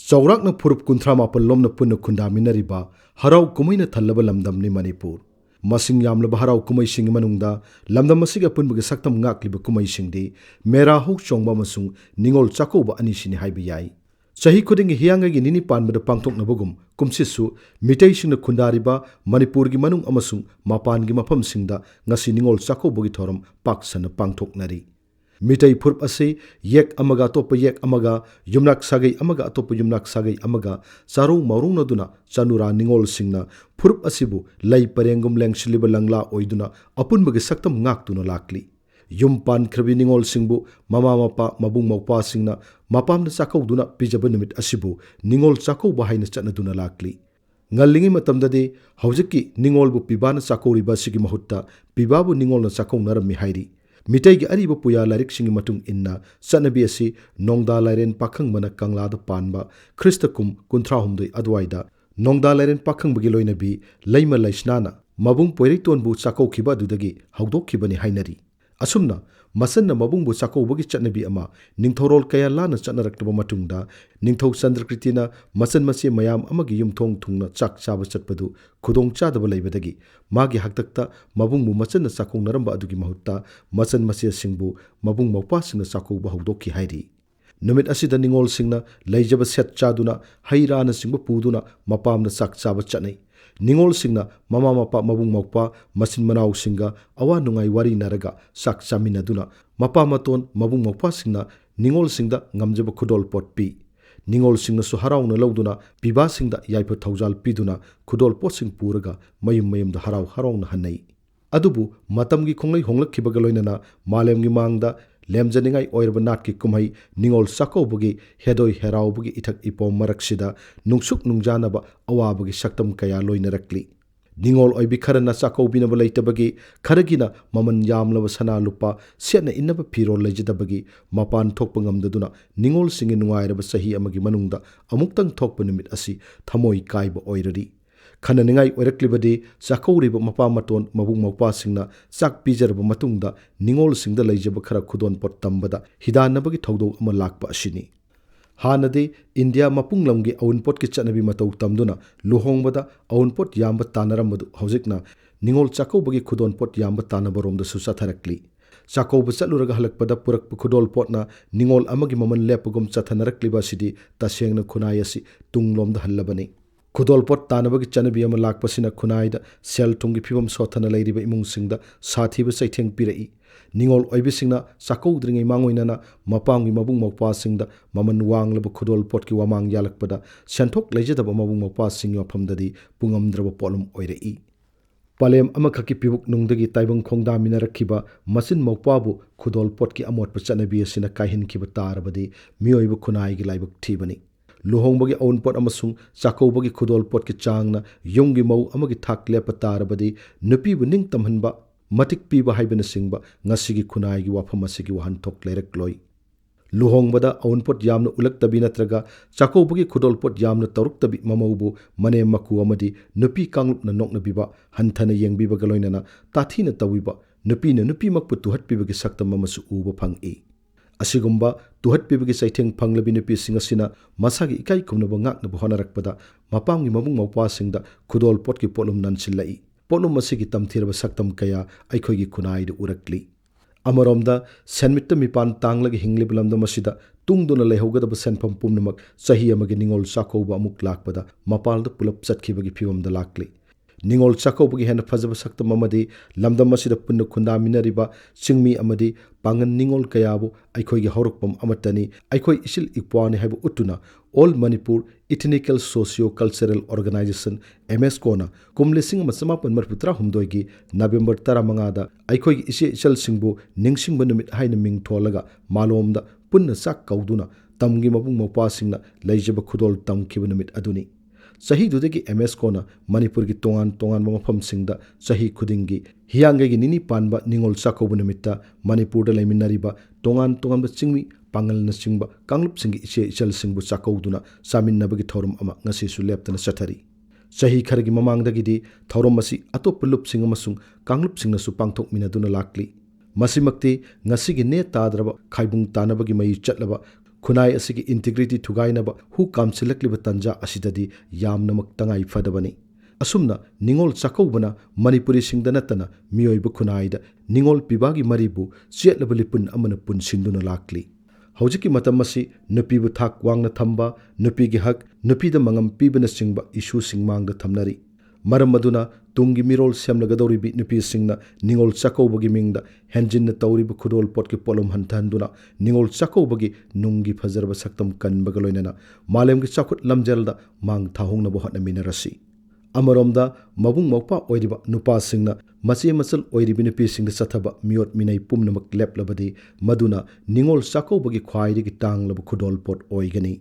चौराकना फुरुप कुंथ्रा मापन लोमना पुन्ना खुंदामिनरिबा हराव कुमैना थल्लबा लमदमनि मणिपुर मसिंग यामलबा हराव कुमैसिंग मनुंगदा लमदम मसिगा पुनबगे सक्तम ngakliba कुमैसिंगदि मेरा हौ चोंगबा मसुंग निंगोल चाकौबा अनिसिनि हाइबा याई चाही खुदिंगी हियांगगी निनि पानबदा पांगथोकनबगुम कुमसिसु मिटैसिंगना खुंदारिबा मणिपुरगी मनुंग अमसुंग मापानगी मफमसिंगदा ngasi निंगोल चाकौबगी थोरम पाकसना पांगथोकनरी मिटै फुरुप असे येक अमगा अतोप येक अमगा युमनाक सागै अमगा अतोप युमनाक सागै अमगा चारौ मावरुंगनदुना चानुरा निंगोल सिंगना फुरुप असिबु लै परेंगुम लेंगसिलिबा लंगला ओइदुना अपुनबगे सक्तम ngakतुना लाकली युम पानख्रबि निंगोल सिंगबु ममा मपा मबुंग मौपा सिंगना मपामदा चाकौदुना पिजबा नुमित असिबु निंगोल चाकौबा हाइना चटनदुना लाकली ngaliंगी मतमददि हौजिकि निंगोलबु पिबाना चाकौरिबा सिगी महुत्ता पिबाबु निंगोलना चाकौनरमि हाइरि मिटैगी अरिबा पुया लारिकसिंगी मतुंग इन्ना चटनबि असि नोंगदा लाइरेन पाखंगबना कंगलादा पानबा ख्रिस्तकुम कुंथ्राहुमदोय अदवाइदा नोंगदा लाइरेन पाखंबगी लोइनबि लैमा लैस्नाना मबुंग पोइरैतोनबु चाकौखिबा अदुदगी हौदोखिबनि हाइनरि असुमना मसन्ना मबुंगबु चाकौबगी चटनबि अमा निंगथौरोल कया लाना चटनरक्तबा मतुंगदा निंगथौ चंद्रकृतिना मसन मसे मयाम अमगी युमथोंग थुंगना चाक चाबा चटपदु खुदोंग चादबा लैबदगी मागी हक्तक्ता मबुंगबु मसन्ना चाकौनरंबा अदुगी महुत्ता मसन मसे सिंगबु मबुंग मौपासिंगना चाकौबा हौदोखि हाइरि नुमित असिदा निंगोल सिंगना लैजबा सेट चादुना हैराना सिंगबु पुदुना मपामना चाक चाबा चटनै निंगोल सिंगना ममा मपा मबुंग मौपा मसिन मनाव सिंगा अवा नुंगाई वारी नरगा साक चामिनदुना Mopa मतोन मबुंग मौपा सिंगना निंगोल सिंगदा ngamjaba खुदोल pot P निंगोल सिंगनासु हराउना लौदुना पिबा सिंगदा याइफा थौजाल पीदुना खुदोल pot सिंग पुरगा मयुम मयुमदा हराउ हराउना हन्नै अदुबु मतमगी खोंगलै होंगलखिबगा लोइनना मालेमगी मांगदा लेमजनिंगाई ओइरबा नाटकी कुमहै निंगोल चाकौबगी हेदोय हेराउबगी इथक इपोम मरक्सिदा नुंगसुक नुंगजानबा अवाबगी सक्तम कया लोइनरक्ली निंगोल ओइबि खरना चाकौबिनबा लैतबगी खरगिना ममन यामलबा सना लुपा सेटना इन्नबा फिरोल लैजदबगी मपान थोकपा ngamdaduna निंगोल सिंगी नुंगाइरबा सही अमगी मनुंगदा अमुक्तंग थोकपा नुमित असि थमोय काइबा ओइररि खननिंगाई ओइरक्लिबदि चाकौरिबा मपा मतोन मबुंग मौपा सिंगना चाक पिजरबा मतुंगदा निंगोल सिंगदा लैजबा खरा खुदोन पोट तंबदा हिदानबगी थौदौ अमा लाकपा असिनि हानदि इंडिया मपुंगलमगी अउनपोट की चटनबि मतौ तमदुना लुहोंगबदा अउनपोट यामबा तानरमबदु हौजिकना निंगोल चाकौबगी खुदोन पोट यामबा तानबरोमदसु चथरक्ली चाकौबा चलुरगा हलकपदा पुरकप खुदोल पोटना निंगोल अमगी ममन लेपगुम चथनरक्लिबा सिदि तसेंगना खुनाय असि तुंगलोमदा हल्लबनि खुदोल पोट तानबगी चनबि अमा लाकपसिना खुनायदा सेल थुंगी फिबम सोथना लैरिबा इमुंगसिंगदा साथीबा चैथेंग पिरई निंगोल ओइबिसिंगना चाकौद्रिंगै मांगोइनना मपांगी मबुंग मौपासिंगदा ममन वांगलबा खुदोल पोटकी वामांग यालकपदा सेंथोक लैजदबा मबुंग मौपासिंग मफमददि पुंगमद्रबा पोलम ओइरई पलेम अमखकी पिबुक नुंगदगी ताइबंग खोंगदामिनरखिबा मसिन मौपाबु खुदोल पोटकी अमोटपा चनबि असिना काहिनखिबा तारबदि मियोइबा खुनायगी लाइबक थीबनी लुहोंबगी अउनपोट अमसुंग चाकौबगी खुदोल पोटकी चांगना युंगी मौ अमगी थाक लेपा तारबदि नुपीबु निंग तमहनबा मतिक पीबा हाइबना सिंगबा ngasiगी खुनायगी वाफम असिगी वहनथोक लेरक्लोय लुहोंगबदा अउनपोट यामना उलक्तबि नत्रगा चाकौबगी खुदोल पोट यामना तरुक्तबि ममौबु मने मकु अमदि नुपी कांगलुपना नोकनबिबा हंथना येंगबिबगा लोइनना ताथीना तविबा नुपीना नुपीमकपु तुहटपिबगी सक्तम अमसु उबा फंगई असिगुंबा तुहटपिबगी चैथेंग फंगलबि नुपीसिंग असिना मसागी इकाई खुमनबा ngaknaba होनरक्पदा मपांगी मबुंग मौपासिंगदा खुदोल पोटकी पोलुम ननसिल्लई पोलुम असिगी तमथीरबा सक्तम कया अइखोगी खुनाइद उरक्ली अमरोमदा सेनमित्त मिपान तांगलगी हिंगलिब लमदम असिदा तुंगदुना लेहौगदबा सेनफम पुमनमक सही अमगी निंगोल चाकौबा अमुक लाकपदा मपालदा पुलप चटखिबगी फिवमदा लाकली निंगोल चाकौबगी हेन फजब सक्तम अमदी लमदम असिदा पुन्न खुंदामिनरिबा चिंगमी अमदी पांगन निंगोल कयाबु अइखोगी हौरकपम अमतनी अइखोई इसिल इक्वानी हाइबु उट्टुना all Manipur ethnical socio cultural organisation MSCOना कुमलिसिंग मसमापन मरपुत्रा हुमदोगी नवेंबर 15 अइखोगी इसे इचल सिंगबु निंगसिंगबा नुमित हाइना मिंग थोलगा मालोमदा पुन्न चाक कौदुना तमगी मबुंग मौपासिंगना लैजबा खुदोल तमखिबा नुमित अदुनी सही दुदगी MSCOना मणिपुर की तोंगान तोंगान मफमसिंगदा सही खुदिंगी हियांगगी निनी पानबा निंगोल चाकौबा नुमित्ता मणिपुरदा लैमिनरिबा तोंगान तोंगानबा चिंगमी पांगलना चिंगबा कांगलुपसिंगी इचे इचलसिंगबु चाकौदुना सामिन्नबगी थौरम अमा ngasisu लेप्तना चथरी सही खरगी ममांगदगिदी थौरम असि अतोप लुपसिंग अमसुंग कांगलुपसिंगनसु पांगथोकमिनदुना लाकली मसिमक्ति ngasiगी ने ताद्रबा खाइबुंग तानबगी मई चटलबा खुनाई असि की इंटीग्रिटी थुगाइनब हु कामसिलक्लिब तंजा असिददि यामनमक तंगाई फदबनी असुमना निंगोल चाकौबना मणिपुरी सिंगदा नतना मियोइब खुनाइदा निंगोल पिबागी मरिबु चेटलब लिपुन अमन पुन सिंदुना लाक्ली हौजिकी मतम असी नुपीबु थाक वांगना थंबा नुपीगी हक नुपीदा मंगम पीबना सिंगबा इशू सिंगमांगदा थमनरी मरम मदुना तुंगी मिरोल सेमलगदौरिबि नुपी सिंगना निंगोल चाकौबगी मिंगदा हेंजिन तौरिब खुदोल पोटकी पोलम हंथहंदुना निंगोल चाकौबगी नुंगी फजरब सक्तम कनबग लोइनना मालेमगी चाखुत लमजेलदा मांग थाहोंगनबो हटनमिनरसी अमरोमदा मबुंग मौपा ओइरिबा नुपा सिंगना मचे मचल ओइरिबि नुपी सिंगदा चथबा मियोट मिनै पुमनमक लेपलबदि मदुना निंगोल चाकौबगी ख्वाइदिगी टांगलब खुदोल पोट ओइगनी